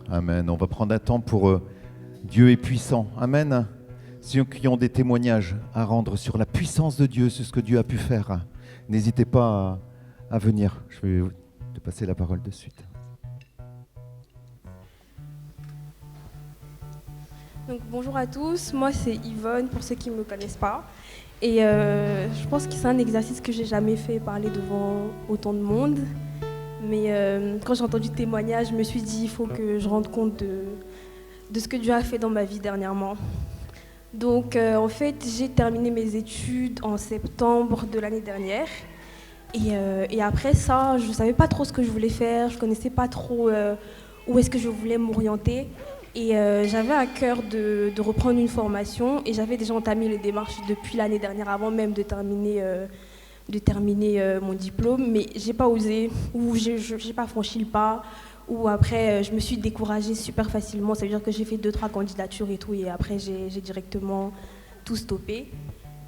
Amen. On va prendre un temps pour Dieu est puissant. Amen. Ceux qui ont des témoignages à rendre sur la puissance de Dieu, sur ce que Dieu a pu faire, n'hésitez pas à venir. Je vais te passer la parole de suite. Donc, bonjour à tous, moi c'est Yvonne pour ceux qui ne me connaissent pas. Et je pense que c'est un exercice que j'ai jamais fait, parler devant autant de monde. Mais quand j'ai entendu le témoignage, je me suis dit il faut que je rende compte de ce que Dieu a fait dans ma vie dernièrement. Donc en fait, j'ai terminé mes études en septembre de l'année dernière. Et après ça, je ne savais pas trop ce que je voulais faire, je ne connaissais pas trop où est-ce que je voulais m'orienter. Et j'avais à cœur de reprendre une formation et j'avais déjà entamé les démarches depuis l'année dernière, avant même de terminer mon diplôme, mais j'ai pas osé, ou j'ai pas franchi le pas, ou après je me suis découragée super facilement. Ça veut dire que j'ai fait 2-3 candidatures et tout, et après j'ai directement tout stoppé.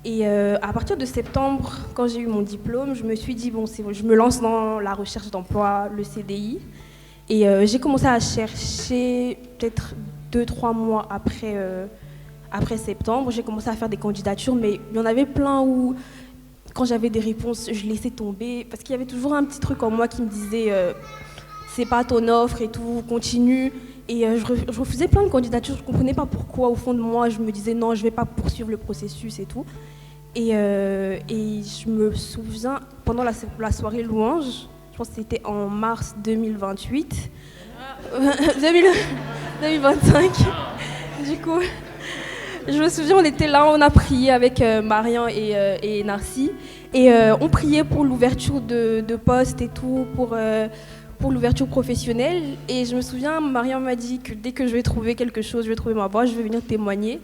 Et à partir de septembre, quand j'ai eu mon diplôme, je me suis dit bon, c'est bon, je me lance dans la recherche d'emploi, le CDI. Et j'ai commencé à chercher peut-être 2-3 mois après septembre. J'ai commencé à faire des candidatures, mais il y en avait plein où, quand j'avais des réponses, je laissais tomber. Parce qu'il y avait toujours un petit truc en moi qui me disait c'est pas ton offre et tout, continue. Et je refusais plein de candidatures, je ne comprenais pas pourquoi. Au fond de moi, je me disais non, je ne vais pas poursuivre le processus et tout. Et je me souviens, pendant la soirée louange, je pense que c'était en mars 2028, 2025, du coup, je me souviens, on était là, on a prié avec Marian et Narcy, et on priait pour l'ouverture de postes et tout, pour l'ouverture professionnelle, et je me souviens, Marian m'a dit que dès que je vais trouver quelque chose, je vais trouver ma voie, je vais venir témoigner,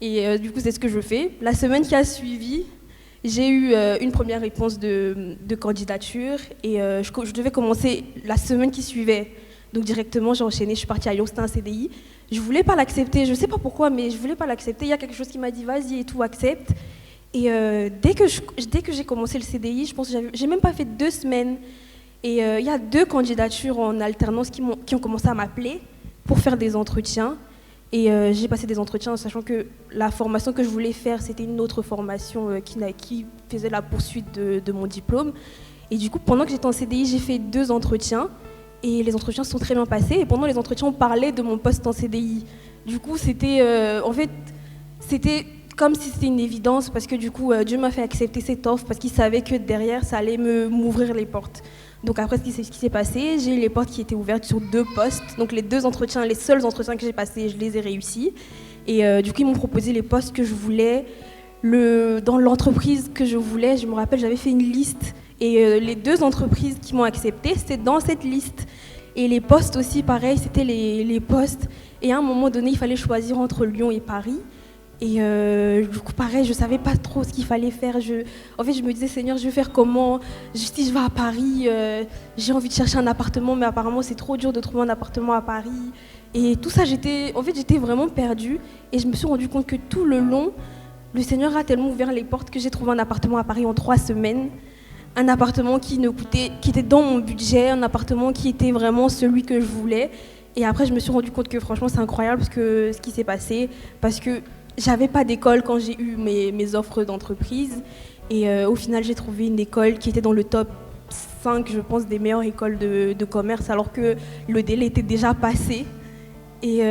et du coup c'est ce que je fais. La semaine qui a suivi, j'ai eu une première réponse de candidature et je devais commencer la semaine qui suivait. Donc directement, j'ai enchaîné, je suis partie à Lyon, c'était un CDI. Je ne voulais pas l'accepter, je ne sais pas pourquoi, mais je ne voulais pas l'accepter. Il y a quelque chose qui m'a dit, vas-y et tout, accepte. Et dès que j'ai commencé le CDI, je pense que j'ai même pas fait 2 semaines. Et il y a 2 candidatures en alternance qui ont commencé à m'appeler pour faire des entretiens. Et j'ai passé des entretiens, sachant que la formation que je voulais faire, c'était une autre formation qui faisait la poursuite de mon diplôme. Et du coup, pendant que j'étais en CDI, j'ai fait 2 entretiens. Et les entretiens se sont très bien passés. Et pendant les entretiens, on parlait de mon poste en CDI. Du coup, c'était comme si c'était une évidence, parce que du coup, Dieu m'a fait accepter cette offre, parce qu'il savait que derrière, ça allait m'ouvrir les portes. Donc après, ce qui s'est passé, j'ai eu les portes qui étaient ouvertes sur 2 postes. Donc les 2 entretiens, les seuls entretiens que j'ai passés, je les ai réussis. Et du coup, ils m'ont proposé les postes que je voulais. Dans l'entreprise que je voulais, je me rappelle, j'avais fait une liste. Et les 2 entreprises qui m'ont accepté, c'était dans cette liste. Et les postes aussi, pareil, c'était les postes. Et à un moment donné, il fallait choisir entre Lyon et Paris. Et du coup, pareil, je ne savais pas trop ce qu'il fallait faire. En fait, je me disais, Seigneur, je vais faire comment? Si je vais à Paris, j'ai envie de chercher un appartement, mais apparemment, c'est trop dur de trouver un appartement à Paris. Et tout ça, j'étais vraiment perdue. Et je me suis rendu compte que tout le long, le Seigneur a tellement ouvert les portes que j'ai trouvé un appartement à Paris en 3 semaines. Un appartement qui était dans mon budget, un appartement qui était vraiment celui que je voulais. Et après, je me suis rendu compte que franchement, c'est incroyable ce qui s'est passé, parce que j'avais pas d'école quand j'ai eu mes offres d'entreprise. Et au final, j'ai trouvé une école qui était dans le top 5, je pense, des meilleures écoles de commerce, alors que le délai était déjà passé. Et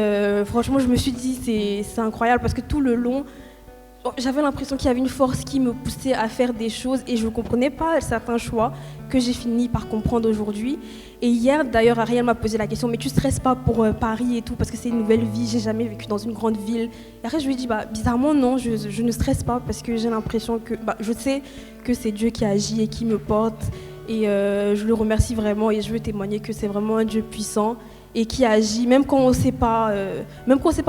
franchement, je me suis dit, c'est incroyable, parce que tout le long, j'avais l'impression qu'il y avait une force qui me poussait à faire des choses et je ne comprenais pas certains choix que j'ai fini par comprendre aujourd'hui. Et hier, d'ailleurs, Ariel m'a posé la question, mais tu ne stresses pas pour Paris et tout, parce que c'est une nouvelle vie, j'ai jamais vécu dans une grande ville. Et après, je lui ai dit, bizarrement, non, je ne stresse pas, parce que j'ai l'impression que, je sais que c'est Dieu qui agit et qui me porte. Et je le remercie vraiment et je veux témoigner que c'est vraiment un Dieu puissant et qui agit, même quand on ne sait pas,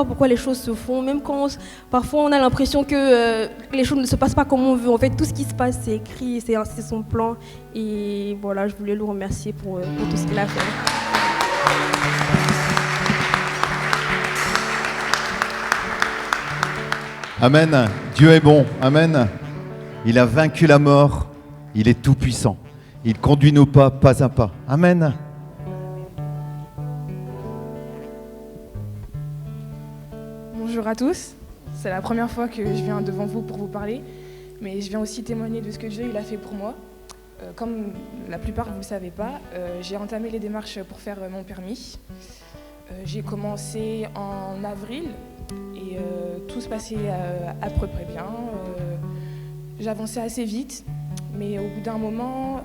pourquoi les choses se font, même quand parfois on a l'impression que les choses ne se passent pas comme on veut. En fait, tout ce qui se passe, c'est écrit, c'est son plan. Et voilà, je voulais le remercier pour tout ce qu'il a fait. Amen. Dieu est bon. Amen. Il a vaincu la mort. Il est tout puissant. Il conduit nos pas à pas. Amen. Bonjour à tous, c'est la première fois que je viens devant vous pour vous parler, mais je viens aussi témoigner de ce que Dieu il a fait pour moi. Comme la plupart vous ne le savez pas, j'ai entamé les démarches pour faire mon permis. J'ai commencé en avril et tout se passait à peu près bien. J'avançais assez vite, mais au bout d'un moment,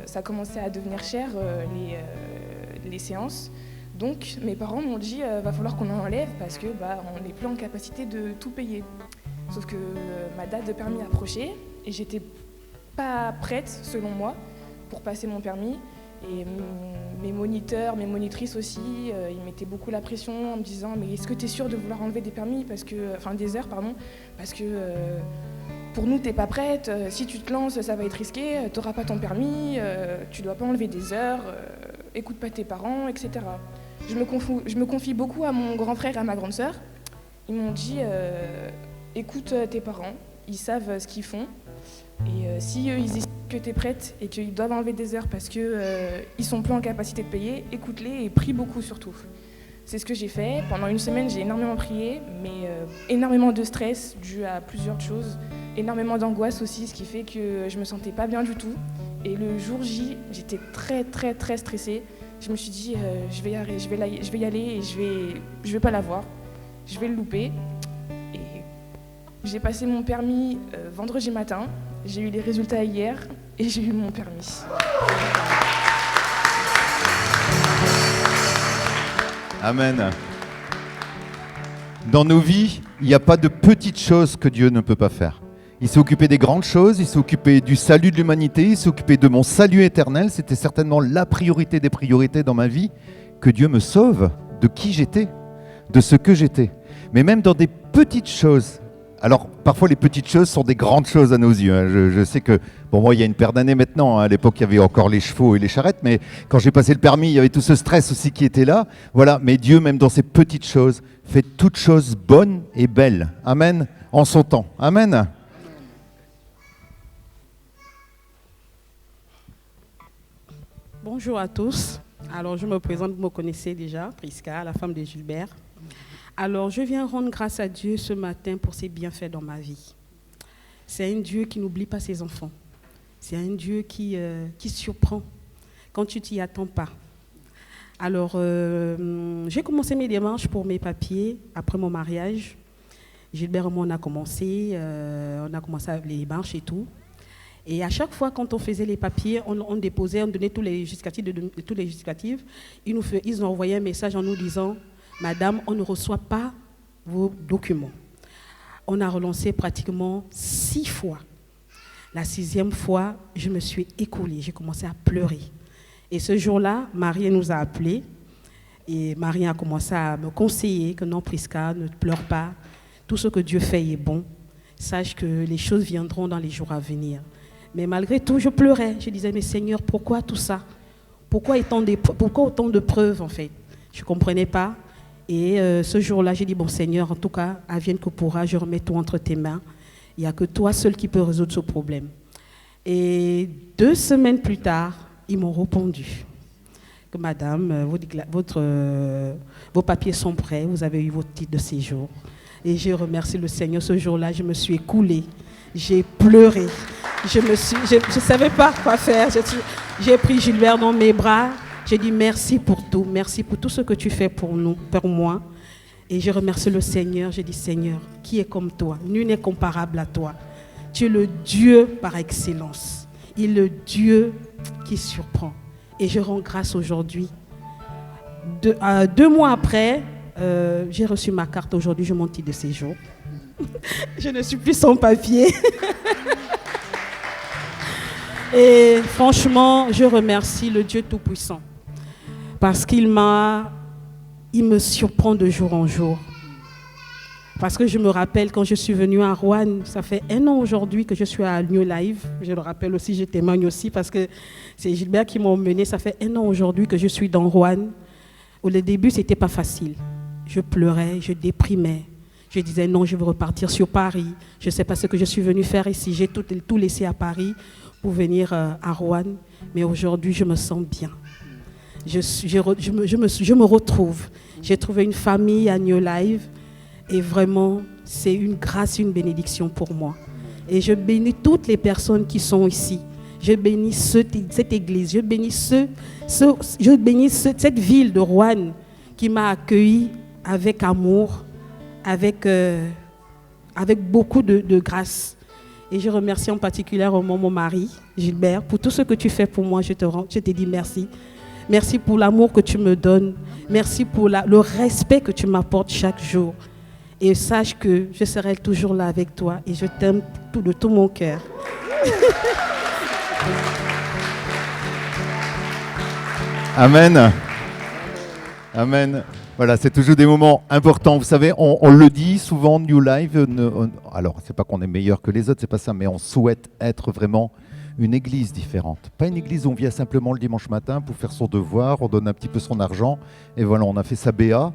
ça commençait à devenir cher, les séances. Donc mes parents m'ont dit va falloir qu'on en enlève parce que on n'est plus en capacité de tout payer. Sauf que ma date de permis approchait et j'étais pas prête, selon moi, pour passer mon permis. Et mes moniteurs, mes monitrices aussi, ils mettaient beaucoup la pression en me disant mais est-ce que tu es sûre de vouloir enlever des permis des heures, parce que pour nous t'es pas prête, si tu te lances ça va être risqué, t'auras pas ton permis, tu dois pas enlever des heures, écoute pas tes parents, etc. Je me confie beaucoup à mon grand frère et à ma grande sœur. Ils m'ont dit écoute tes parents, ils savent ce qu'ils font. Et si eux, ils estiment que tu es prête et qu'ils doivent enlever des heures parce qu'ils ne sont plus en capacité de payer, écoute-les et prie beaucoup surtout. C'est ce que j'ai fait. Pendant une semaine, j'ai énormément prié, mais énormément de stress dû à plusieurs choses, énormément d'angoisse aussi, ce qui fait que je ne me sentais pas bien du tout. Et le jour J, j'étais très très très stressée. Je me suis dit, je vais y aller et je vais pas l'avoir. Je vais le louper. Et j'ai passé mon permis vendredi matin. J'ai eu les résultats hier et j'ai eu mon permis. Amen. Dans nos vies, il n'y a pas de petites choses que Dieu ne peut pas faire. Il s'est occupé des grandes choses, il s'est occupé du salut de l'humanité, il s'est occupé de mon salut éternel. C'était certainement la priorité des priorités dans ma vie, que Dieu me sauve de qui j'étais, de ce que j'étais. Mais même dans des petites choses. Alors, parfois, les petites choses sont des grandes choses à nos yeux. Hein. Je sais que, bon, moi, il y a une paire d'années maintenant, hein, à l'époque, il y avait encore les chevaux et les charrettes, mais quand j'ai passé le permis, il y avait tout ce stress aussi qui était là. Voilà, mais Dieu, même dans ces petites choses, fait toutes choses bonnes et belles. Amen, en son temps. Amen. Bonjour à tous. Alors, je me présente, vous me connaissez déjà, Prisca, la femme de Gilbert. Alors, je viens rendre grâce à Dieu ce matin pour ses bienfaits dans ma vie. C'est un Dieu qui n'oublie pas ses enfants. C'est un Dieu qui surprend quand tu t'y attends pas. Alors, j'ai commencé mes démarches pour mes papiers après mon mariage. Gilbert et moi, on a commencé avec les démarches et tout. Et à chaque fois, quand on faisait les papiers, on déposait, on donnait tous les justificatifs. Ils nous envoyaient un message en nous disant « Madame, on ne reçoit pas vos documents ». On a relancé pratiquement 6 fois. La 6e fois, je me suis écoulée, j'ai commencé à pleurer. Et ce jour-là, Marie nous a appelés. Et Marie a commencé à me conseiller que non, Prisca, ne pleure pas. Tout ce que Dieu fait est bon. Sache que les choses viendront dans les jours à venir. Mais malgré tout, je pleurais. Je disais, mais Seigneur, pourquoi tout ça? Pourquoi autant de preuves, en fait? Je ne comprenais pas. Et ce jour-là, j'ai dit, bon Seigneur, en tout cas, advienne que pourra, je remets tout entre tes mains. Il n'y a que toi seul qui peux résoudre ce problème. Et 2 semaines plus tard, ils m'ont répondu que madame, vos papiers sont prêts, vous avez eu votre titre de séjour. Et j'ai remercié le Seigneur. Ce jour-là, je me suis écoulée. J'ai pleuré. Je ne savais pas quoi faire. J'ai pris Gilbert dans mes bras. J'ai dit merci pour tout. Merci pour tout ce que tu fais pour nous, pour moi. Et je remercie le Seigneur. J'ai dit Seigneur, qui est comme toi? Nul n'est comparable à toi. Tu es le Dieu par excellence. Il est le Dieu qui surprend. Et je rends grâce aujourd'hui. 2 mois après, j'ai reçu ma carte aujourd'hui. Je m'en titre de séjour. Je ne suis plus sans papier. Et franchement, je remercie le Dieu Tout-Puissant. Parce qu'il me surprend de jour en jour. Parce que je me rappelle quand je suis venue à Rouen, ça fait 1 an aujourd'hui que je suis à New Life. Je le rappelle aussi, je témoigne aussi parce que c'est Gilbert qui m'a emmené. Ça fait 1 an aujourd'hui que je suis dans Rouen. Au début, ce n'était pas facile. Je pleurais, je déprimais. Je disais non, je veux repartir sur Paris. Je ne sais pas ce que je suis venue faire ici. J'ai tout laissé à Paris pour venir à Rouen. Mais aujourd'hui, je me sens bien. Je me retrouve. J'ai trouvé une famille à New Life et vraiment, c'est une grâce, une bénédiction pour moi. Et je bénis toutes les personnes qui sont ici. Je bénis cette église, je bénis cette ville de Roanne qui m'a accueilli avec amour, avec beaucoup de grâce. Et je remercie en particulier mon mari, Gilbert, pour tout ce que tu fais pour moi. Je te dis merci. Merci pour l'amour que tu me donnes. Merci pour le respect que tu m'apportes chaque jour. Et sache que je serai toujours là avec toi et je t'aime de tout mon cœur. Amen. Amen. Voilà, c'est toujours des moments importants. Vous savez, on le dit souvent, New Life, alors c'est pas qu'on est meilleur que les autres, c'est pas ça, mais on souhaite être vraiment une église différente. Pas une église où on vient simplement le dimanche matin pour faire son devoir, on donne un petit peu son argent, et voilà, on a fait sa BA.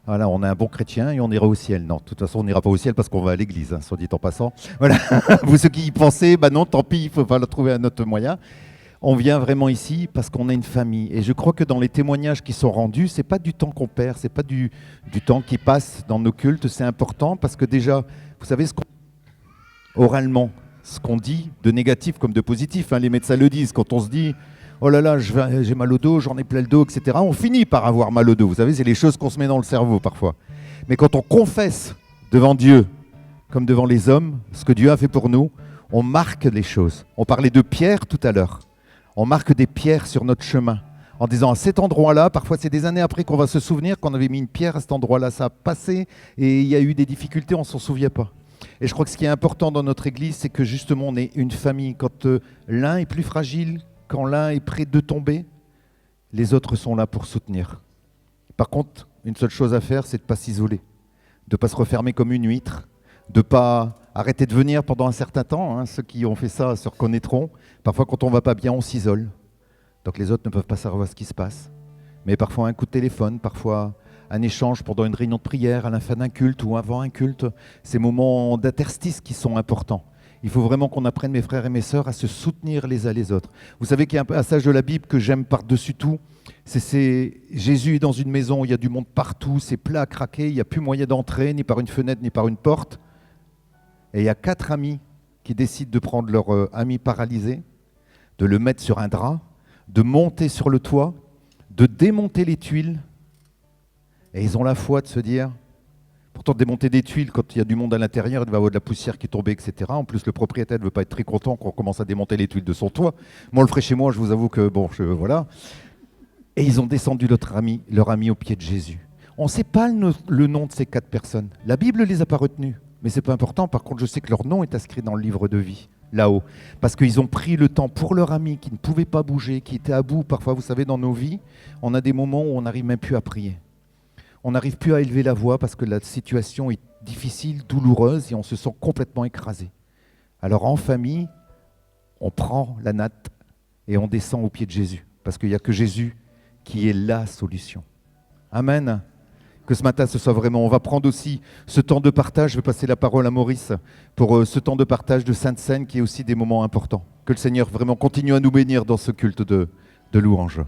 Voilà, on est un bon chrétien et on ira au ciel. Non, de toute façon, on n'ira pas au ciel parce qu'on va à l'église, hein, soit dit en passant. Voilà, vous ceux qui y pensez, bah non, tant pis, il faut trouver un autre moyen. On vient vraiment ici parce qu'on a une famille. Et je crois que dans les témoignages qui sont rendus, c'est pas du temps qu'on perd, c'est pas du temps qui passe dans nos cultes, c'est important parce que déjà, vous savez, oralement, ce qu'on dit de négatif comme de positif, hein, les médecins le disent, quand on se dit « oh là là, j'ai mal au dos, j'en ai plein le dos, etc. » On finit par avoir mal au dos. Vous savez, c'est les choses qu'on se met dans le cerveau parfois. Mais quand on confesse devant Dieu, comme devant les hommes, ce que Dieu a fait pour nous, on marque les choses. On parlait de pierres tout à l'heure. On marque des pierres sur notre chemin en disant à cet endroit-là, parfois c'est des années après qu'on va se souvenir qu'on avait mis une pierre à cet endroit-là, ça a passé et il y a eu des difficultés, on ne s'en souvient pas. Et je crois que ce qui est important dans notre église, c'est que justement on est une famille. Quand l'un est plus fragile, quand l'un est près de tomber, les autres sont là pour soutenir. Par contre, une seule chose à faire, c'est de ne pas s'isoler, de ne pas se refermer comme une huître, de ne pas arrêter de venir pendant un certain temps. Hein. Ceux qui ont fait ça se reconnaîtront. Parfois, quand on ne va pas bien, on s'isole. Donc les autres ne peuvent pas savoir ce qui se passe. Mais parfois, un coup de téléphone, parfois un échange pendant une réunion de prière, à la fin d'un culte ou avant un culte, ces moments d'interstice qui sont importants. Il faut vraiment qu'on apprenne, mes frères et mes sœurs, à se soutenir les uns les autres. Vous savez qu'il y a un passage de la Bible que j'aime par-dessus tout. C'est Jésus est dans une maison où il y a du monde partout, c'est plat à craquer, il n'y a plus moyen d'entrer, ni par une fenêtre, ni par une porte. Et il y a 4 amis qui décident de prendre leur ami paralysé, de le mettre sur un drap, de monter sur le toit, de démonter les tuiles. Et ils ont la foi de se dire, pourtant démonter des tuiles, quand il y a du monde à l'intérieur, il va y avoir de la poussière qui tombe, etc. En plus, le propriétaire ne veut pas être très content quand on commence à démonter les tuiles de son toit. Moi, on le ferait chez moi, je vous avoue que, bon, voilà. Et ils ont descendu leur ami au pied de Jésus. On ne sait pas le nom de ces 4 personnes. La Bible ne les a pas retenus, mais ce n'est pas important. Par contre, je sais que leur nom est inscrit dans le livre de vie, là-haut. Parce qu'ils ont pris le temps pour leur ami qui ne pouvait pas bouger, qui était à bout. Parfois, vous savez, dans nos vies, on a des moments où on n'arrive même plus à prier. On n'arrive plus à élever la voix parce que la situation est difficile, douloureuse et on se sent complètement écrasé. Alors en famille, on prend la natte et on descend au pied de Jésus. Parce qu'il n'y a que Jésus qui est la solution. Amen. Que ce matin, ce soit vraiment. On va prendre aussi ce temps de partage. Je vais passer la parole à Maurice pour ce temps de partage de Sainte Seine qui est aussi des moments importants. Que le Seigneur vraiment continue à nous bénir dans ce culte de louange.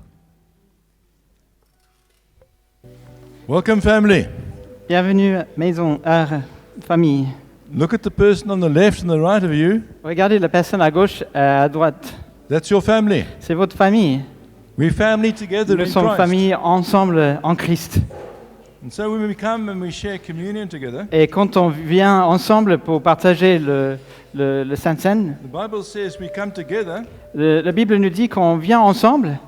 Welcome, family. Bienvenue, maison, famille. Look at the person on the left and the right of you. Regardez la personne à gauche et à droite. That's your family. C'est votre famille. We're family together Nous in sommes Christ. famille ensemble en Christ. And so when we come and we share communion together, Et quand on vient ensemble pour partager le Sainte-Seine, the Bible says we come together la Bible nous dit qu'on vient ensemble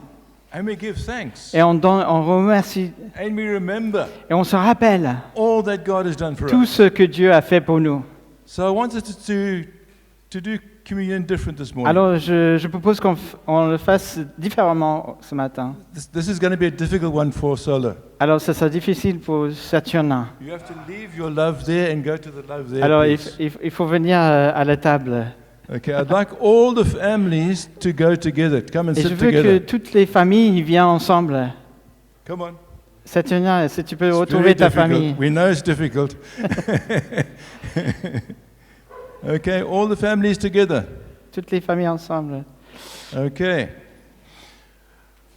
and we give thanks et on remercie and we remember et on se rappelle all that God has done for tout us. ce que Dieu a fait pour nous. So I wanted to do communion different this morning. Alors je propose qu'on le fasse différemment ce matin. This is going to be a difficult one for Sola. Alors ça sera difficile pour Saturnin. You have to leave your love there and go to the love there. Alors please. il faut venir à la table. Okay, I'd like all the families to go together. Come and Et je sit veux que together. toutes les familles viennent ensemble. Come on. Saturnin, si tu peux It's retrouver very ta difficult. famille. We know it's difficult. Okay, all the families together. Toutes les familles ensemble. Okay.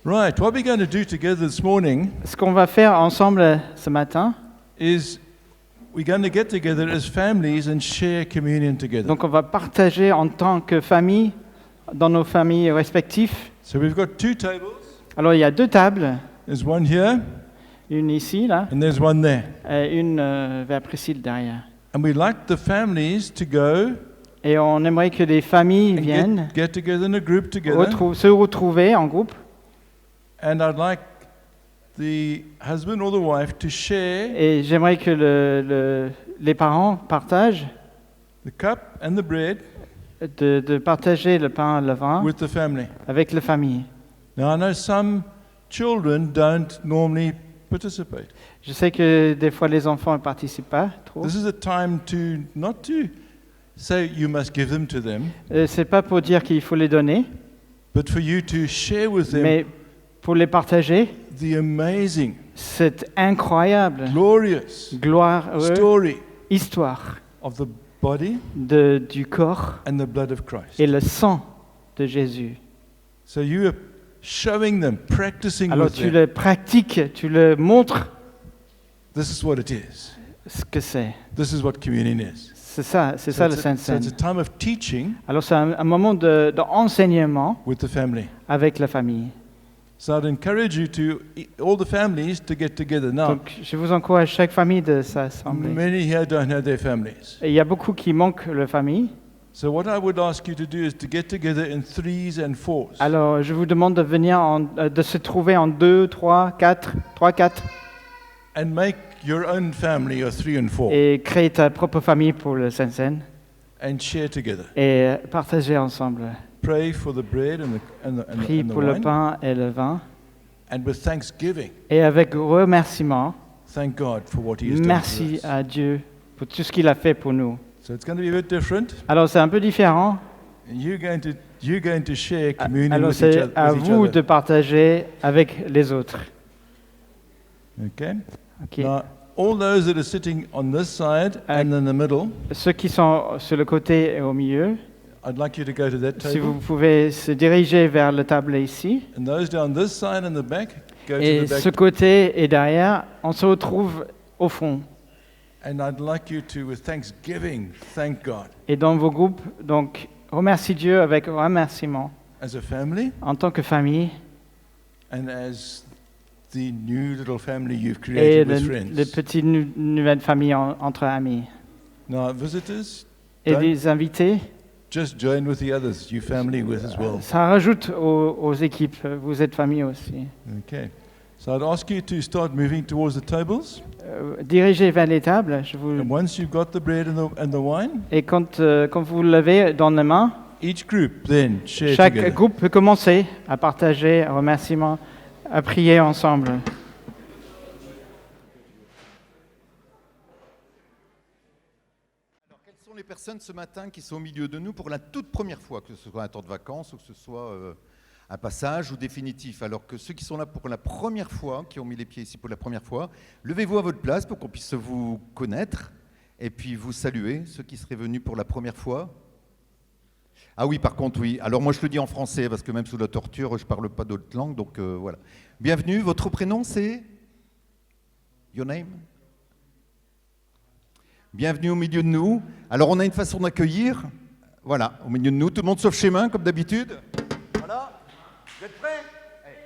Right, what we're going to do together this morning Ce qu'on va faire ensemble ce matin, is we're going to get together as families and share communion together. donc on va partager en tant que famille, dans nos familles respectives. So we've got 2 tables. Alors il y a 2 tables, There's one here une ici, là, and there's one there. et une vers Priscille derrière. And we'd like the families to go Et on aimerait que les familles and viennent get together in a group together. se retrouver en groupe. And I'd like the husband or the wife to share Et j'aimerais que les parents partagent, the cup and the bread de partager le pain et le vin with the family. avec la famille. Now I know some children don't normally participate. Je sais que des fois les enfants ne participent pas trop. This is a time to not to say you must give them to them, C'est pas pour dire qu'il faut les donner, but for you to share with them mais pour les partager, the amazing, cette incroyable glorious gloire, story histoire of the body du corps and the blood of Christ. et le sang de Jésus. So you are showing them, practicing Alors with tu them. le pratiques, tu le montres This is what it is. ce que c'est. This is what communion is. C'est ça le So Saint-Seine. it's a time of teaching Alors c'est un moment d'enseignement with the family. avec la famille. So I'd encourage you all the families to get together now. Donc je vous encourage chaque famille de s'assembler. Many here don't have their families. Et il y a beaucoup qui manquent la famille. So what I would ask you to do is to get together in 3s and 4s. Alors je vous demande de venir, de se trouver en 2, 3, 4, 3, 4 And make your own family of 3 and 4 et créer ta propre famille pour le Saint-Seine and share together. et partager ensemble. Pray for the bread and the Prie pour le wine. pain et le vin And with thanksgiving, et avec remerciement, thank God for what He has done merci for us. à Dieu pour tout ce qu'il a fait pour nous. So it's going to be a bit different. Alors c'est un peu différent. And you're going to share communion Alors with each c'est à vous de other. partager avec les autres. Okay. Ok. Now, all those that are sitting on this side and in the middle, Ceux qui sont sur le côté et au milieu, I'd like you to go to that si vous table. pouvez se diriger vers le table ici. And those down this side and the back, go Et to the ce back. côté et derrière, on se retrouve au fond. And I'd like you to, with thanksgiving, thank God. Et dans vos groupes, donc remercie Dieu avec remerciement As a family en tant que famille and as the new little family you've et created with les friends. petites nouvelles familles entre amis. Now, visitors, Et Don't- les invités, just join with the others, you family with as well. ça rajoute aux équipes. Vous êtes famille aussi. Okay. So I'd ask you to start moving towards the tables. Dirigez vers les tables. And once you've got the bread and the wine, Et quand vous l'avez dans les mains, each group then share chaque together. groupe peut commencer à partager un remerciement, à prier ensemble. Quelles sont les personnes ce matin qui sont au milieu de nous pour la toute première fois, que ce soit un temps de vacances ou que ce soit un passage ou définitif? Alors que ceux qui sont là pour la première fois, qui ont mis les pieds ici pour la première fois, levez-vous à votre place pour qu'on puisse vous connaître et puis vous saluer, ceux qui seraient venus pour la première fois. Ah oui, par contre, oui. Alors moi je le dis en français parce que même sous la torture, je ne parle pas d'autres langues, donc voilà. Bienvenue, votre prénom c'est? Your name? Bienvenue au milieu de nous. Alors on a une façon d'accueillir, voilà, au milieu de nous, tout le monde sauf chez main, comme d'habitude. Voilà, vous êtes prêts? Allez.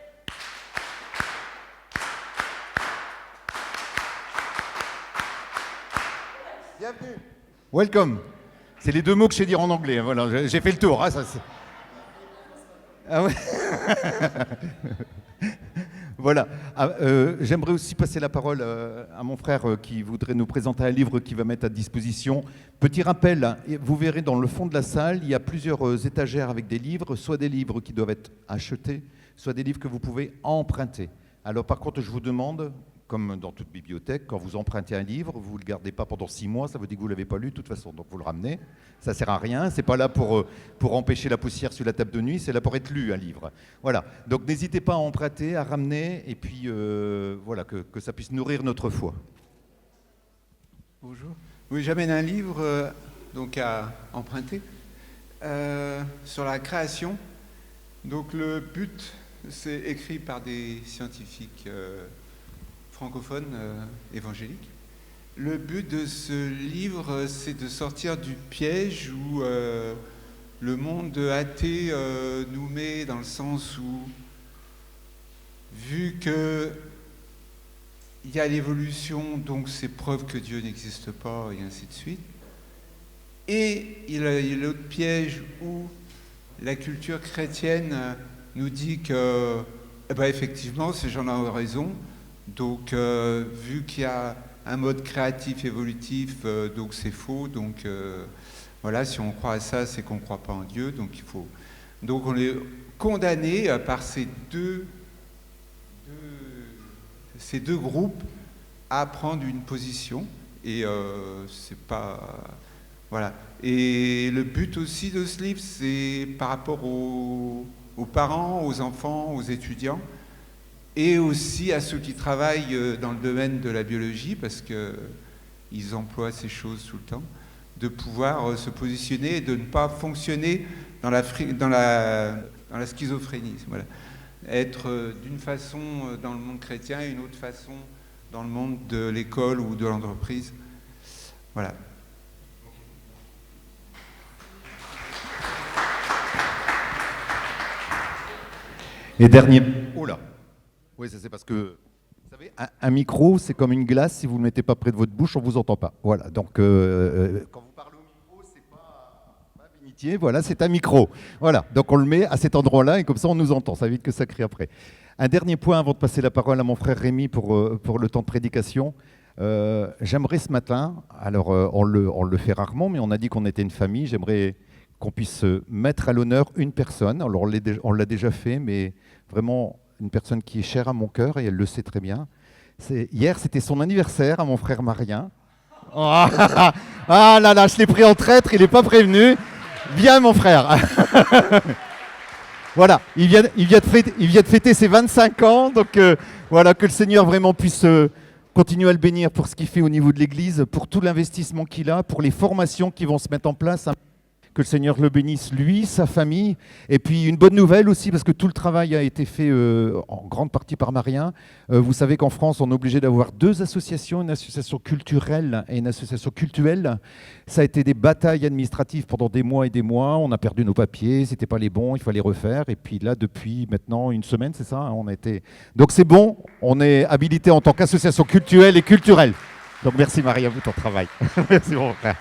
Bienvenue. Welcome. C'est les deux mots que je sais dire en anglais, hein, voilà, j'ai fait le tour. Hein, ça, ah ouais. Voilà. J'aimerais aussi passer la parole à mon frère qui voudrait nous présenter un livre qu'il va mettre à disposition. Petit rappel, hein, vous verrez dans le fond de la salle, il y a plusieurs étagères avec des livres, soit des livres qui doivent être achetés, soit des livres que vous pouvez emprunter. Alors par contre, je vous demande, comme dans toute bibliothèque, quand vous empruntez un livre, vous ne le gardez pas pendant 6 mois, ça veut dire que vous ne l'avez pas lu de toute façon, donc vous le ramenez. Ça ne sert à rien, ce n'est pas là pour empêcher la poussière sur la table de nuit, c'est là pour être lu, un livre. Voilà, donc n'hésitez pas à emprunter, à ramener, et puis voilà, que ça puisse nourrir notre foi. Bonjour. Oui, j'amène un livre donc à emprunter sur la création. Donc le but C'est écrit par des scientifiques francophones évangéliques. Le but de ce livre, c'est de sortir du piège où le monde athée nous met, dans le sens où, vu que il y a l'évolution, donc c'est preuve que Dieu n'existe pas, et ainsi de suite. Et il y a l'autre piège où la culture chrétienne nous dit que, effectivement, ces gens-là ont raison. Donc, vu qu'il y a un mode créatif, évolutif, donc c'est faux. Donc, voilà, si on croit à ça, c'est qu'on ne croit pas en Dieu. Donc, on est condamné par ces deux groupes à prendre une position. Et c'est pas... Voilà. Et le but aussi de ce livre, c'est par rapport aux parents, aux enfants, aux étudiants, et aussi à ceux qui travaillent dans le domaine de la biologie, parce qu'ils emploient ces choses tout le temps, de pouvoir se positionner et de ne pas fonctionner dans la schizophrénie. Voilà. Être d'une façon dans le monde chrétien et une autre façon dans le monde de l'école ou de l'entreprise. Voilà. Et dernier... Oh là. Oui, ça c'est parce que, vous savez, un micro, c'est comme une glace. Si vous ne le mettez pas près de votre bouche, on ne vous entend pas. Voilà, donc quand vous parlez au micro, c'est pas bénitier, voilà, c'est un micro. Voilà, donc on le met à cet endroit-là et comme ça on nous entend, ça évite que ça crie après. Un dernier point avant de passer la parole à mon frère Rémi pour le temps de prédication. J'aimerais ce matin, alors on le fait rarement, mais on a dit qu'on était une famille, j'aimerais qu'on puisse mettre à l'honneur une personne. Alors on l'a déjà fait, mais vraiment une personne qui est chère à mon cœur et elle le sait très bien. Hier, c'était son anniversaire à mon frère Marien. Oh, ah là là, je l'ai pris en traître, il n'est pas prévenu. Viens mon frère. Voilà, il vient de fêter ses 25 ans, donc voilà, que le Seigneur vraiment puisse continuer à le bénir pour ce qu'il fait au niveau de l'Église, pour tout l'investissement qu'il a, pour les formations qui vont se mettre en place. Que le Seigneur le bénisse, lui, sa famille. Et puis une bonne nouvelle aussi, parce que tout le travail a été fait en grande partie par Marien. Vous savez qu'en France, on est obligé d'avoir deux associations, une association culturelle et une association cultuelle. Ça a été des batailles administratives pendant des mois et des mois. On a perdu nos papiers, c'était pas les bons, il fallait refaire. Et puis là, depuis maintenant une semaine, c'est ça, on a été... Donc c'est bon, on est habilité en tant qu'association culturelle et culturelle. Donc merci Maria pour ton travail. Merci mon frère.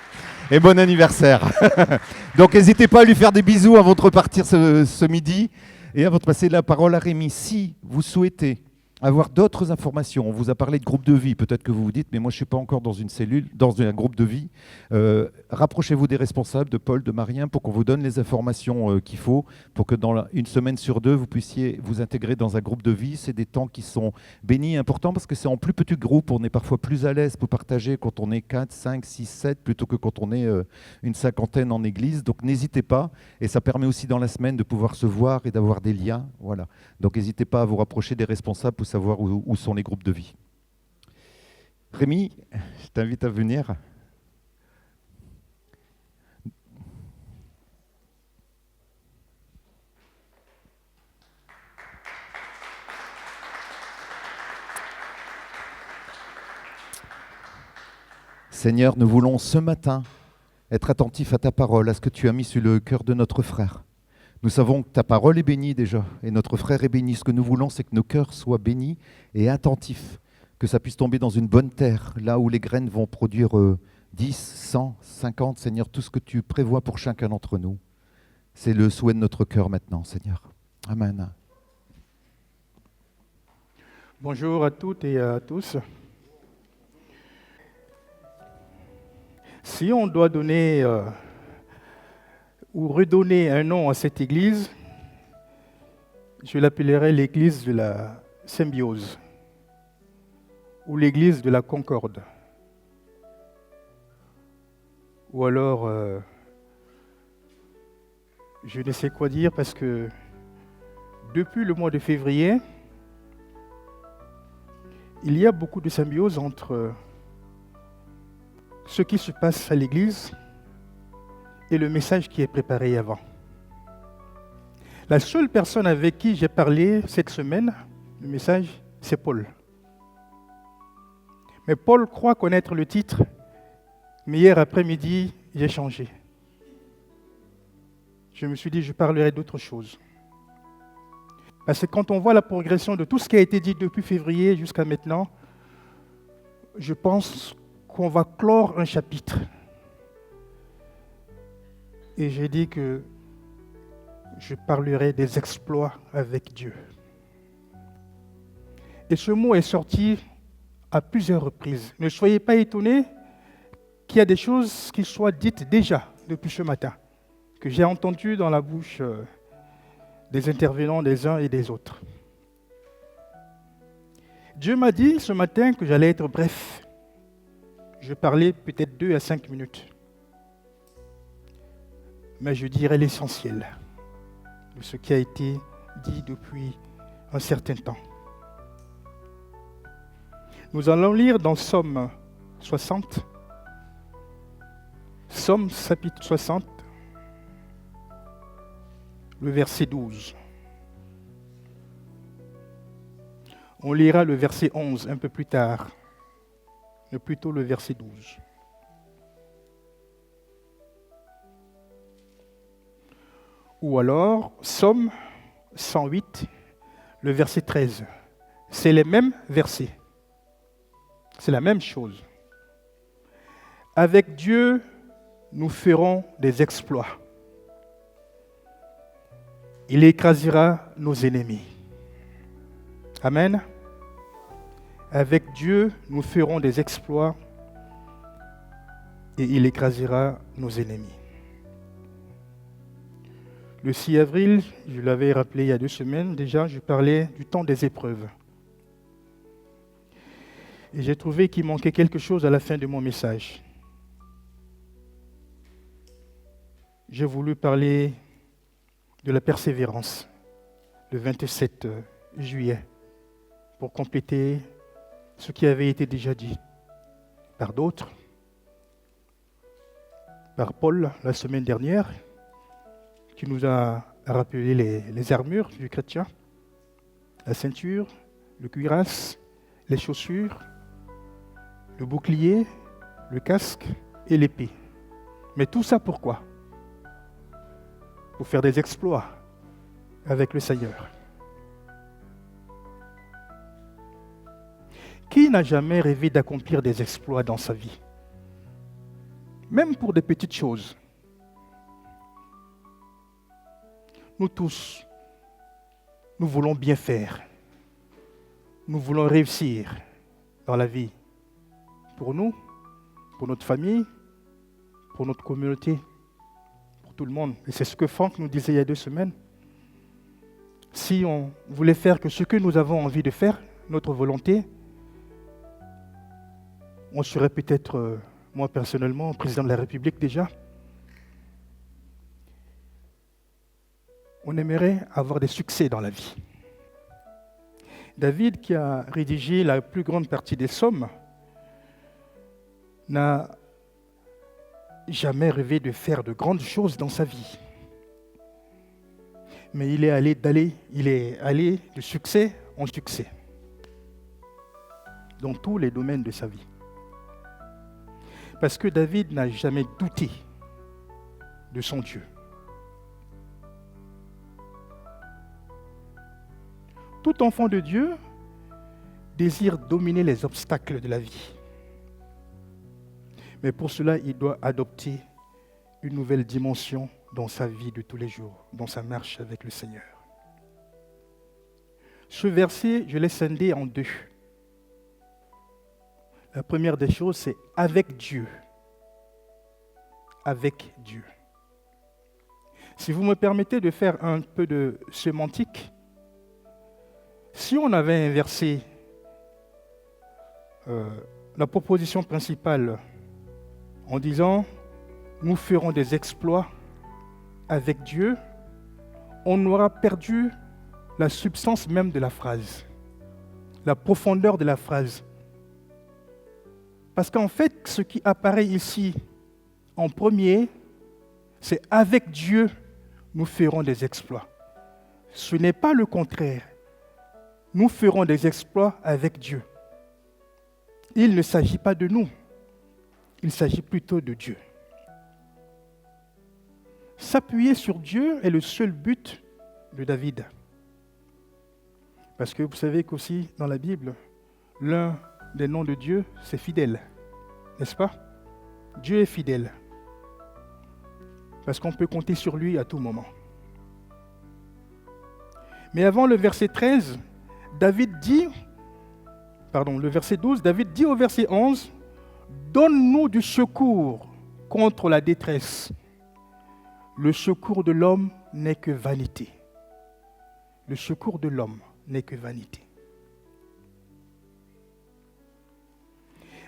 Et bon anniversaire. Donc n'hésitez pas à lui faire des bisous avant de repartir ce midi. Et avant de passer la parole à Rémi, si vous souhaitez avoir d'autres informations, on vous a parlé de groupe de vie, peut-être que vous vous dites, mais moi je ne suis pas encore dans une cellule, dans un groupe de vie. Rapprochez-vous des responsables, de Paul, de Marien, pour qu'on vous donne les informations qu'il faut, pour que dans une semaine sur deux, vous puissiez vous intégrer dans un groupe de vie. C'est des temps qui sont bénis et importants, parce que c'est en plus petit groupe, on est parfois plus à l'aise pour partager quand on est 4, 5, 6, 7, plutôt que quand on est une cinquantaine en église. Donc n'hésitez pas, et ça permet aussi dans la semaine de pouvoir se voir et d'avoir des liens. Voilà. Donc n'hésitez pas à vous rapprocher des responsables pour savoir où sont les groupes de vie. Rémi, je t'invite à venir. Seigneur, nous voulons ce matin être attentifs à ta parole, à ce que tu as mis sur le cœur de notre frère. Nous savons que ta parole est bénie déjà, et notre frère est béni. Ce que nous voulons, c'est que nos cœurs soient bénis et attentifs, que ça puisse tomber dans une bonne terre, là où les graines vont produire 10, 100, 50, Seigneur, tout ce que tu prévois pour chacun d'entre nous. C'est le souhait de notre cœur maintenant, Seigneur. Amen. Bonjour à toutes et à tous. Si on doit donner ou redonner un nom à cette église, je l'appellerai l'église de la symbiose ou l'église de la concorde. Ou alors, je ne sais quoi dire parce que depuis le mois de février, il y a beaucoup de symbiose entre ce qui se passe à l'église et le message qui est préparé avant. La seule personne avec qui j'ai parlé cette semaine, le message, c'est Paul. Mais Paul croit connaître le titre, mais hier après-midi, j'ai changé. Je me suis dit, je parlerai d'autre chose. Parce que quand on voit la progression de tout ce qui a été dit depuis février jusqu'à maintenant, je pense qu'on va clore un chapitre. Et j'ai dit que je parlerai des exploits avec Dieu. Et ce mot est sorti à plusieurs reprises. Ne soyez pas étonnés qu'il y a des choses qui soient dites déjà depuis ce matin, que j'ai entendues dans la bouche des intervenants des uns et des autres. Dieu m'a dit ce matin que j'allais être bref. Je parlais peut-être 2 à 5 minutes. Mais je dirai l'essentiel de ce qui a été dit depuis un certain temps. Nous allons lire dans Somme 60. Somme chapitre 60, le verset 12. On lira le verset 11 un peu plus tard, mais plutôt le verset 12. Ou alors, Somme 108, le verset 13. C'est les mêmes versets. C'est la même chose. Avec Dieu, nous ferons des exploits. Il écrasera nos ennemis. Amen. Avec Dieu, nous ferons des exploits et il écrasera nos ennemis. Le 6 avril, je l'avais rappelé il y a 2 semaines, déjà, je parlais du temps des épreuves. Et j'ai trouvé qu'il manquait quelque chose à la fin de mon message. J'ai voulu parler de la persévérance, le 27 juillet, pour compléter ce qui avait été déjà dit par d'autres, par Paul la semaine dernière, qui nous a rappelé les armures du chrétien, la ceinture, le cuirasse, les chaussures, le bouclier, le casque et l'épée. Mais tout ça pourquoi ? Pour faire des exploits avec le Seigneur. Qui n'a jamais rêvé d'accomplir des exploits dans sa vie ? Même pour des petites choses. Nous tous, nous voulons bien faire. Nous voulons réussir dans la vie. Pour nous, pour notre famille, pour notre communauté, pour tout le monde. Et c'est ce que Franck nous disait il y a 2 semaines. Si on voulait faire que ce que nous avons envie de faire, notre volonté, on serait peut-être, moi personnellement, président de la République déjà. On aimerait avoir des succès dans la vie. David, qui a rédigé la plus grande partie des psaumes, n'a jamais rêvé de faire de grandes choses dans sa vie. Mais il est allé de succès en succès, dans tous les domaines de sa vie. Parce que David n'a jamais douté de son Dieu. Tout enfant de Dieu désire dominer les obstacles de la vie. Mais pour cela, il doit adopter une nouvelle dimension dans sa vie de tous les jours, dans sa marche avec le Seigneur. Ce verset, je l'ai scindé en 2. La première des choses, c'est avec Dieu. Avec Dieu. Si vous me permettez de faire un peu de sémantique, si on avait inversé la proposition principale en disant « nous ferons des exploits avec Dieu », on aura perdu la substance même de la phrase, la profondeur de la phrase. Parce qu'en fait, ce qui apparaît ici en premier, c'est « avec Dieu, nous ferons des exploits ». Ce n'est pas le contraire. Nous ferons des exploits avec Dieu. Il ne s'agit pas de nous. Il s'agit plutôt de Dieu. S'appuyer sur Dieu est le seul but de David. Parce que vous savez qu'aussi dans la Bible, l'un des noms de Dieu, c'est fidèle. N'est-ce pas? Dieu est fidèle. Parce qu'on peut compter sur lui à tout moment. Mais avant le verset 13, le verset 12, David dit au verset 11, « Donne-nous du secours contre la détresse. Le secours de l'homme n'est que vanité. » Le secours de l'homme n'est que vanité.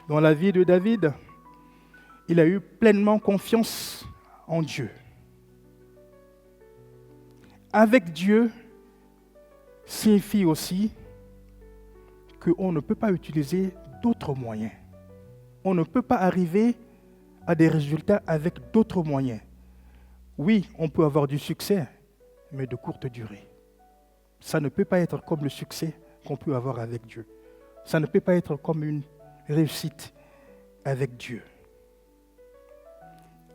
Dans la vie de David, il a eu pleinement confiance en Dieu. Avec Dieu signifie aussi qu'on ne peut pas utiliser d'autres moyens. On ne peut pas arriver à des résultats avec d'autres moyens. Oui, on peut avoir du succès, mais de courte durée. Ça ne peut pas être comme le succès qu'on peut avoir avec Dieu. Ça ne peut pas être comme une réussite avec Dieu.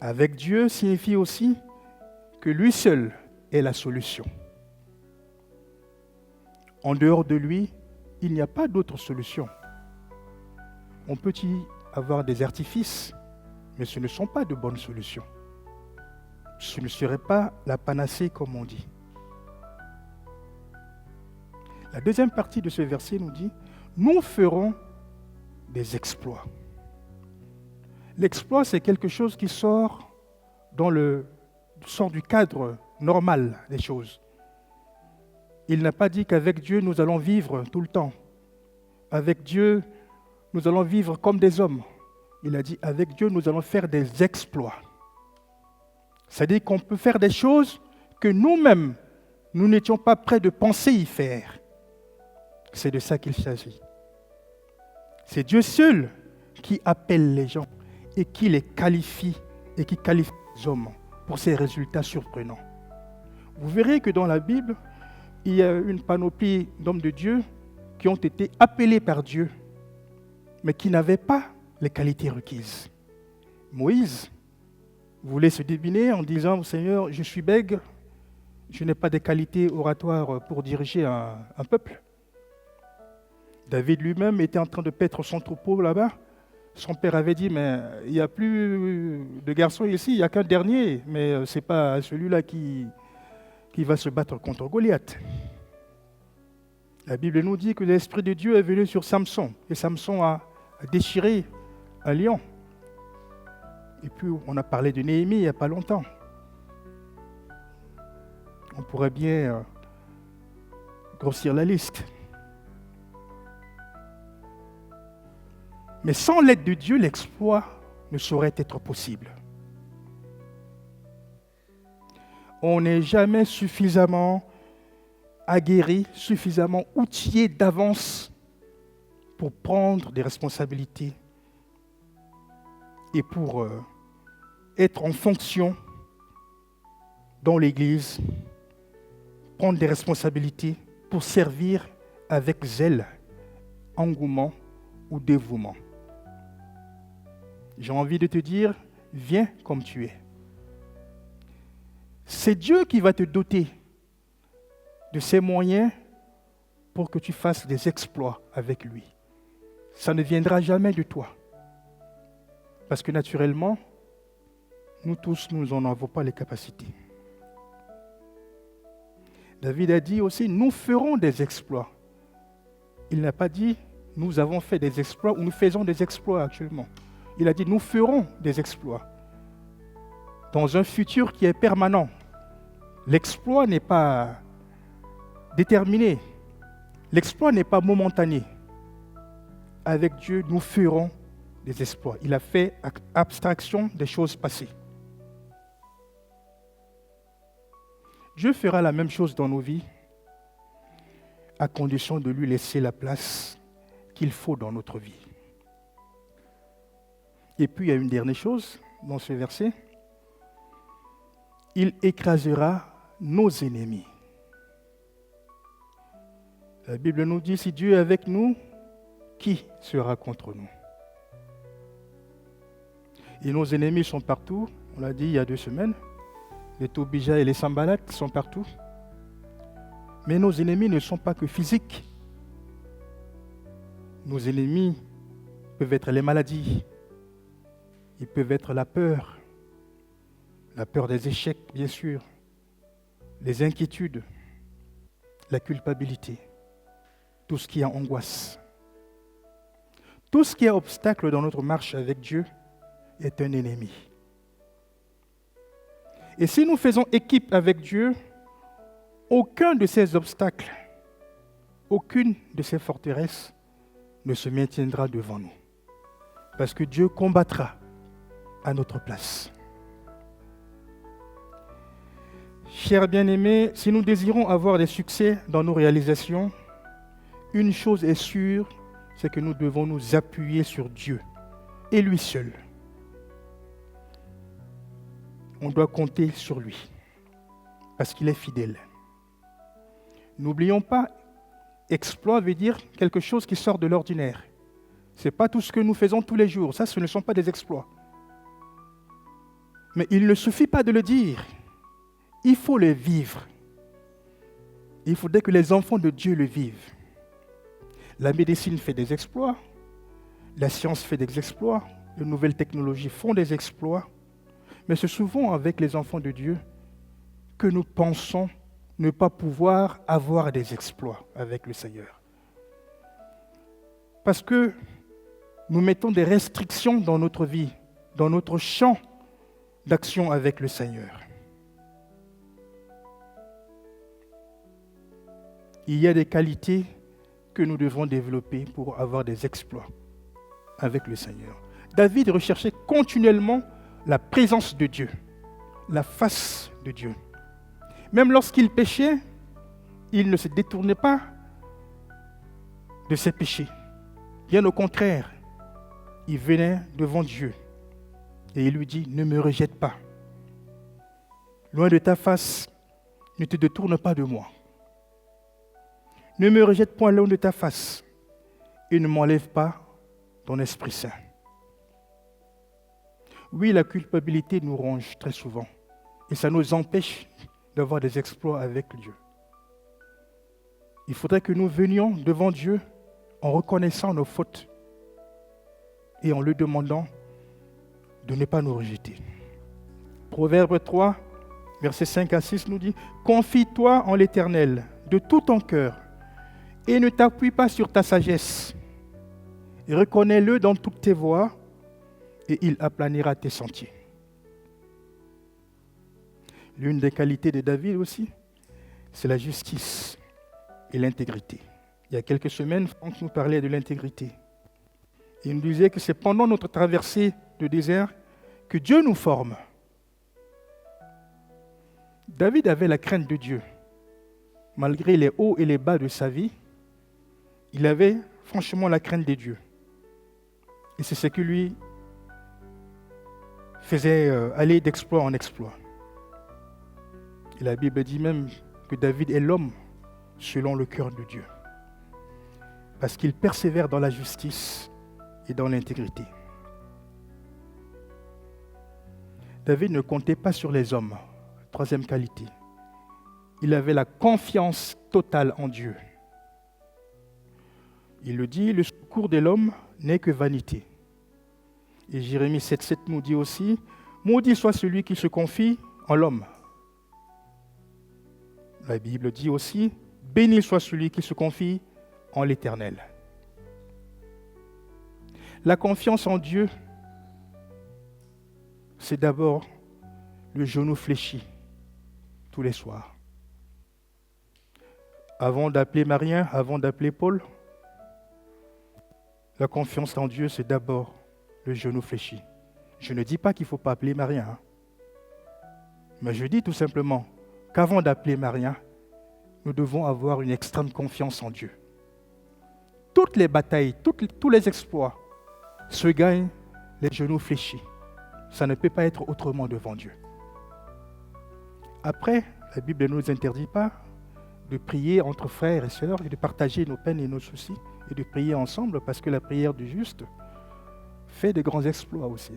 Avec Dieu signifie aussi que lui seul est la solution. En dehors de lui, il n'y a pas d'autre solution. On peut y avoir des artifices, mais ce ne sont pas de bonnes solutions. Ce ne serait pas la panacée comme on dit. La deuxième partie de ce verset nous dit « Nous ferons des exploits ». L'exploit, c'est quelque chose qui sort du cadre normal des choses. Il n'a pas dit qu'avec Dieu, nous allons vivre tout le temps. Avec Dieu, nous allons vivre comme des hommes. Il a dit, avec Dieu, nous allons faire des exploits. C'est-à-dire qu'on peut faire des choses que nous-mêmes, nous n'étions pas prêts de penser y faire. C'est de ça qu'il s'agit. C'est Dieu seul qui appelle les gens et qui les qualifie et qui qualifie les hommes pour ces résultats surprenants. Vous verrez que dans la Bible, il y a une panoplie d'hommes de Dieu qui ont été appelés par Dieu, mais qui n'avaient pas les qualités requises. Moïse voulait se débiner en disant « Seigneur, je suis bègue, je n'ai pas de qualités oratoires pour diriger un peuple. » David lui-même était en train de paître son troupeau là-bas. Son père avait dit « Mais il n'y a plus de garçons ici, il n'y a qu'un dernier, mais ce n'est pas celui-là qui va se battre contre Goliath. » La Bible nous dit que l'Esprit de Dieu est venu sur Samson, et Samson a déchiré un lion. Et puis on a parlé de Néhémie il n'y a pas longtemps. On pourrait bien grossir la liste. Mais sans l'aide de Dieu, l'exploit ne saurait être possible. On n'est jamais suffisamment aguerri, suffisamment outillé d'avance pour prendre des responsabilités et pour être en fonction dans l'Église, prendre des responsabilités pour servir avec zèle, engouement ou dévouement. J'ai envie de te dire, viens comme tu es. C'est Dieu qui va te doter de ces moyens pour que tu fasses des exploits avec lui. Ça ne viendra jamais de toi. Parce que naturellement, nous tous, nous n'en avons pas les capacités. David a dit aussi, nous ferons des exploits. Il n'a pas dit, nous avons fait des exploits ou nous faisons des exploits actuellement. Il a dit, nous ferons des exploits. Dans un futur qui est permanent. L'exploit n'est pas déterminé. L'exploit n'est pas momentané. Avec Dieu, nous ferons des exploits. Il a fait abstraction des choses passées. Dieu fera la même chose dans nos vies, à condition de lui laisser la place qu'il faut dans notre vie. Et puis, il y a une dernière chose dans ce verset. Il écrasera nos ennemis. La Bible nous dit, si Dieu est avec nous, qui sera contre nous? Et nos ennemis sont partout, on l'a dit il y a 2 semaines. Les Tobija et les Sambalat sont partout. Mais nos ennemis ne sont pas que physiques. Nos ennemis peuvent être les maladies. Ils peuvent être la peur des échecs, bien sûr, les inquiétudes, la culpabilité, tout ce qui est angoisse. Tout ce qui est obstacle dans notre marche avec Dieu est un ennemi. Et si nous faisons équipe avec Dieu, aucun de ces obstacles, aucune de ces forteresses ne se maintiendra devant nous. Parce que Dieu combattra à notre place. Chers bien-aimés, si nous désirons avoir des succès dans nos réalisations, une chose est sûre, c'est que nous devons nous appuyer sur Dieu et lui seul. On doit compter sur lui, parce qu'il est fidèle. N'oublions pas, exploit veut dire quelque chose qui sort de l'ordinaire. Ce n'est pas tout ce que nous faisons tous les jours, ça, ce ne sont pas des exploits. Mais il ne suffit pas de le dire, il faut le vivre. Il faudrait que les enfants de Dieu le vivent. La médecine fait des exploits, la science fait des exploits, les nouvelles technologies font des exploits, mais c'est souvent avec les enfants de Dieu que nous pensons ne pas pouvoir avoir des exploits avec le Seigneur. Parce que nous mettons des restrictions dans notre vie, dans notre champ d'action avec le Seigneur. Il y a des qualités que nous devons développer pour avoir des exploits avec le Seigneur. David recherchait continuellement la présence de Dieu, la face de Dieu. Même lorsqu'il péchait, il ne se détournait pas de ses péchés. Bien au contraire, il venait devant Dieu et il lui dit, ne me rejette pas. Loin de ta face, ne te détourne pas de moi. Ne me rejette point loin de ta face et ne m'enlève pas ton Esprit Saint. Oui, la culpabilité nous ronge très souvent et ça nous empêche d'avoir des exploits avec Dieu. Il faudrait que nous venions devant Dieu en reconnaissant nos fautes et en lui demandant de ne pas nous rejeter. Proverbe 3, versets 5 à 6 nous dit « Confie-toi en l'Éternel de tout ton cœur et ne t'appuie pas sur ta sagesse. Et reconnais-le dans toutes tes voies et il aplanira tes sentiers. » L'une des qualités de David aussi, c'est la justice et l'intégrité. Il y a quelques semaines, Franck nous parlait de l'intégrité. Il nous disait que c'est pendant notre traversée de désert que Dieu nous forme. David avait la crainte de Dieu. Malgré les hauts et les bas de sa vie, il avait franchement la crainte de Dieu. Et c'est ce qui lui faisait aller d'exploit en exploit. Et la Bible dit même que David est l'homme selon le cœur de Dieu. Parce qu'il persévère dans la justice et dans l'intégrité. David ne comptait pas sur les hommes. Troisième qualité. Il avait la confiance totale en Dieu. Il le dit, le secours de l'homme n'est que vanité. Et Jérémie 7,7 nous dit aussi, maudit soit celui qui se confie en l'homme. La Bible dit aussi, béni soit celui qui se confie en l'Éternel. La confiance en Dieu, c'est d'abord le genou fléchi tous les soirs. Avant d'appeler Marien, avant d'appeler Paul, la confiance en Dieu, c'est d'abord le genou fléchi. Je ne dis pas qu'il ne faut pas appeler Marien, mais je dis tout simplement qu'avant d'appeler Marien, nous devons avoir une extrême confiance en Dieu. Toutes les batailles, tous les exploits se gagnent les genoux fléchis. Ça ne peut pas être autrement devant Dieu. Après, la Bible ne nous interdit pas de prier entre frères et sœurs et de partager nos peines et nos soucis et de prier ensemble parce que la prière du juste fait de grands exploits aussi.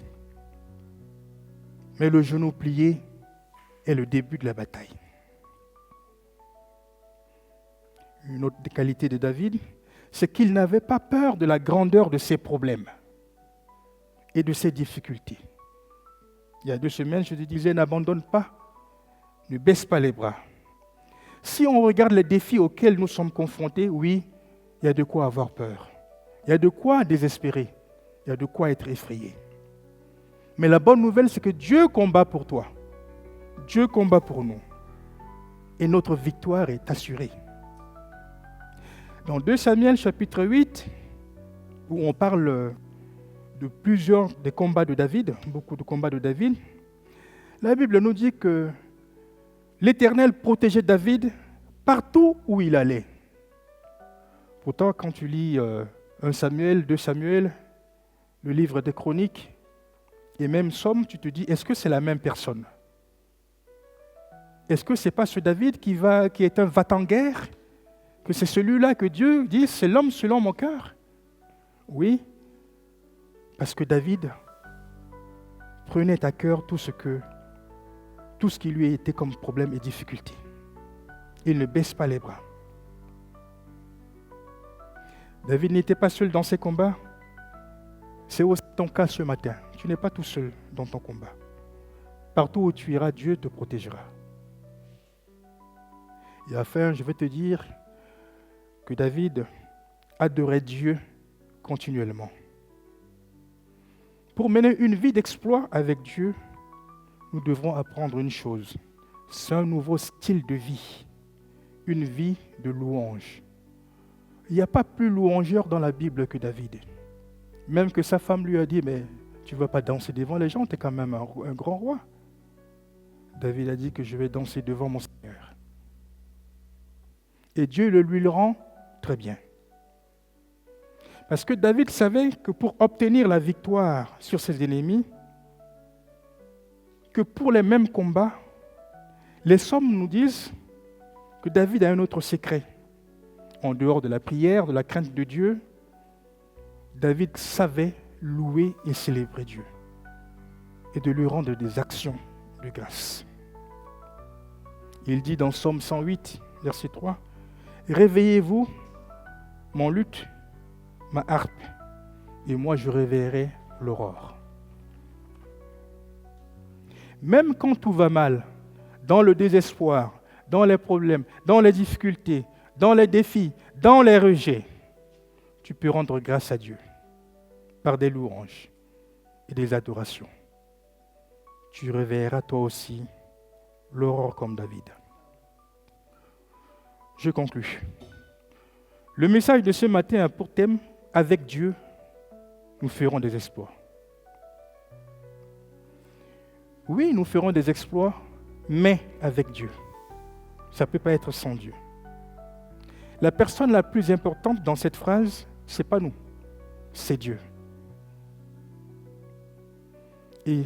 Mais le genou plié est le début de la bataille. Une autre des qualités de David, c'est qu'il n'avait pas peur de la grandeur de ses problèmes et de ses difficultés. Il y a 2 semaines, je te disais, n'abandonne pas, ne baisse pas les bras. Si on regarde les défis auxquels nous sommes confrontés, oui, il y a de quoi avoir peur. Il y a de quoi désespérer. Il y a de quoi être effrayé. Mais la bonne nouvelle, c'est que Dieu combat pour toi. Dieu combat pour nous. Et notre victoire est assurée. Dans 2 Samuel chapitre 8, où on parle de plusieurs des combats de David, beaucoup de combats de David, la Bible nous dit que l'Éternel protégeait David partout où il allait. Pourtant, quand tu lis 1 Samuel, 2 Samuel, le livre des Chroniques, et même Somme, tu te dis, est-ce que c'est la même personne? Est-ce que ce n'est pas ce David qui est un va-t-en-guerre? Que c'est celui-là que Dieu dit, c'est l'homme selon mon cœur? Oui, parce que David prenait à cœur tout ce qui lui était comme problème et difficulté. Il ne baisse pas les bras. David n'était pas seul dans ses combats. C'est aussi ton cas ce matin. Tu n'es pas tout seul dans ton combat. Partout où tu iras, Dieu te protégera. Et enfin, je vais te dire que David adorait Dieu continuellement. Pour mener une vie d'exploit avec Dieu, nous devrons apprendre une chose. C'est un nouveau style de vie, une vie de louange. Il n'y a pas plus louangeur dans la Bible que David. Même que sa femme lui a dit, mais tu ne vas pas danser devant les gens, tu es quand même un grand roi. David a dit que je vais danser devant mon Seigneur. Et Dieu lui le rend très bien. Parce que David savait que pour obtenir la victoire sur ses ennemis, que pour les mêmes combats, les psaumes nous disent que David a un autre secret. En dehors de la prière, de la crainte de Dieu, David savait louer et célébrer Dieu et de lui rendre des actions de grâce. Il dit dans Psaume 108, verset 3, « Réveillez-vous, mon luth, ma harpe, et moi je réveillerai l'aurore. » Même quand tout va mal, dans le désespoir, dans les problèmes, dans les difficultés, dans les défis, dans les rejets, tu peux rendre grâce à Dieu par des louanges et des adorations. Tu réveilleras toi aussi l'aurore comme David. Je conclus. Le message de ce matin a pour thème « Avec Dieu, nous ferons des exploits ». Oui, nous ferons des exploits, mais avec Dieu. Ça ne peut pas être sans Dieu. La personne la plus importante dans cette phrase, ce n'est pas nous, c'est Dieu. Et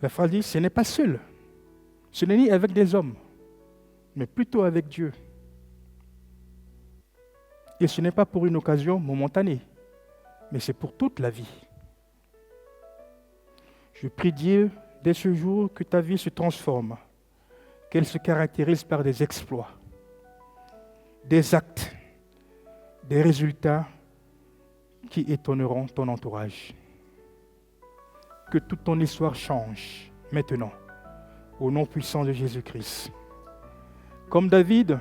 la phrase dit, ce n'est pas seul. Ce n'est ni avec des hommes, mais plutôt avec Dieu. Et ce n'est pas pour une occasion momentanée, mais c'est pour toute la vie. Je prie Dieu dès ce jour que ta vie se transforme, qu'elle se caractérise par des exploits, des actes, des résultats qui étonneront ton entourage. Que toute ton histoire change maintenant, au nom puissant de Jésus-Christ. Comme David,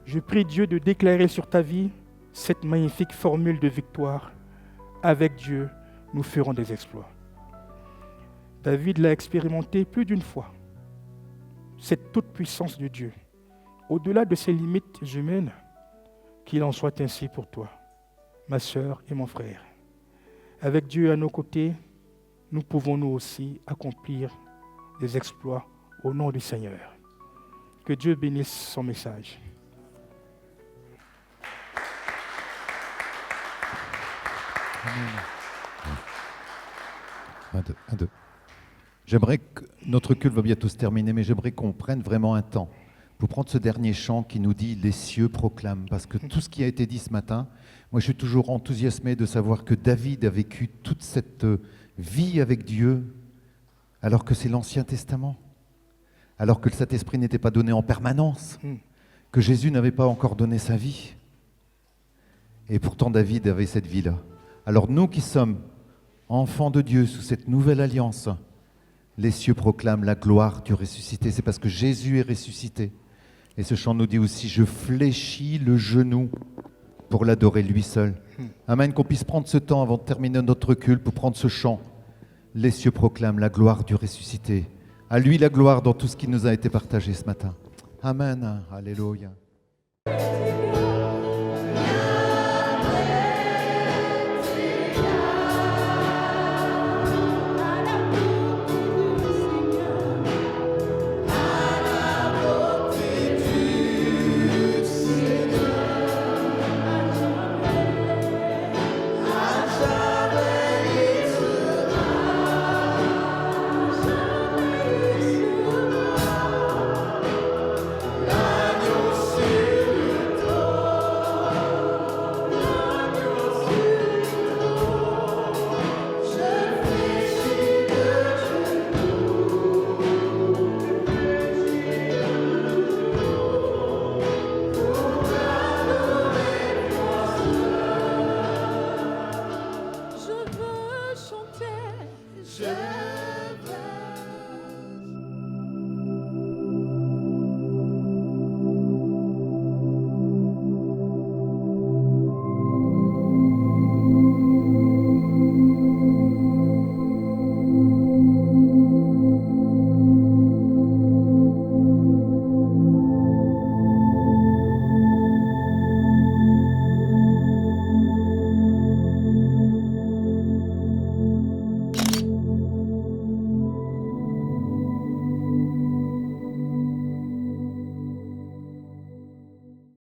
je prie Dieu de déclarer sur ta vie cette magnifique formule de victoire. Avec Dieu, nous ferons des exploits. David l'a expérimenté plus d'une fois, cette toute puissance de Dieu. Au-delà de ses limites humaines, qu'il en soit ainsi pour toi, ma sœur et mon frère. Avec Dieu à nos côtés, nous pouvons nous aussi accomplir des exploits au nom du Seigneur. Que Dieu bénisse son message. Amen. Un, deux. J'aimerais que notre culte va bientôt se terminer, mais j'aimerais qu'on prenne vraiment un temps pour prendre ce dernier chant qui nous dit « Les cieux proclament ». Parce que tout ce qui a été dit ce matin, moi je suis toujours enthousiasmé de savoir que David a vécu toute cette vie avec Dieu, alors que c'est l'Ancien Testament, alors que le Saint-Esprit n'était pas donné en permanence, que Jésus n'avait pas encore donné sa vie. Et pourtant David avait cette vie-là. Alors nous qui sommes enfants de Dieu sous cette nouvelle alliance, les cieux proclament la gloire du ressuscité. C'est parce que Jésus est ressuscité. Et ce chant nous dit aussi « Je fléchis le genou pour l'adorer lui seul ». Amen, qu'on puisse prendre ce temps avant de terminer notre culte pour prendre ce chant. Les cieux proclament la gloire du ressuscité. À lui la gloire dans tout ce qui nous a été partagé ce matin. Amen. Alléluia.